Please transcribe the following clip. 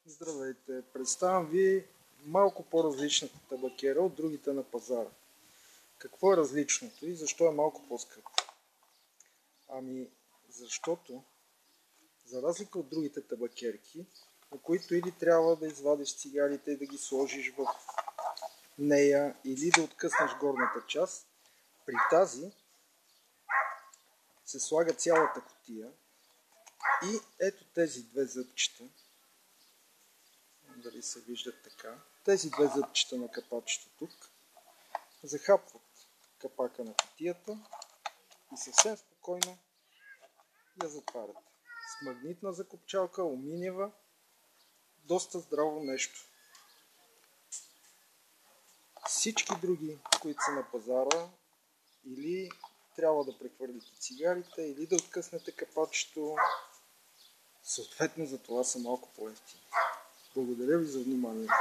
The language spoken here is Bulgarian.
Здравейте! Представям ви малко по-различната табакера от другите на пазара. Какво е различното и защо е малко по-скъпо? Ами, защото, за разлика от другите табакерки, на които или трябва да извадиш цигарите и да ги сложиш в нея, или да откъснеш горната част, при тази се слага цялата кутия и ето тези две зъбчета, дали се виждат така, тези две зъбчета на капачето тук захапват капака на кутията и съвсем спокойно я затварят. С магнитна закопчалка, алуминиева, доста здраво нещо. Всички други, които са на пазара, или трябва да прехвърлите цигарите, или да откъснете капачето, съответно за това са малко по-евтини. Благодаря ви за вниманието.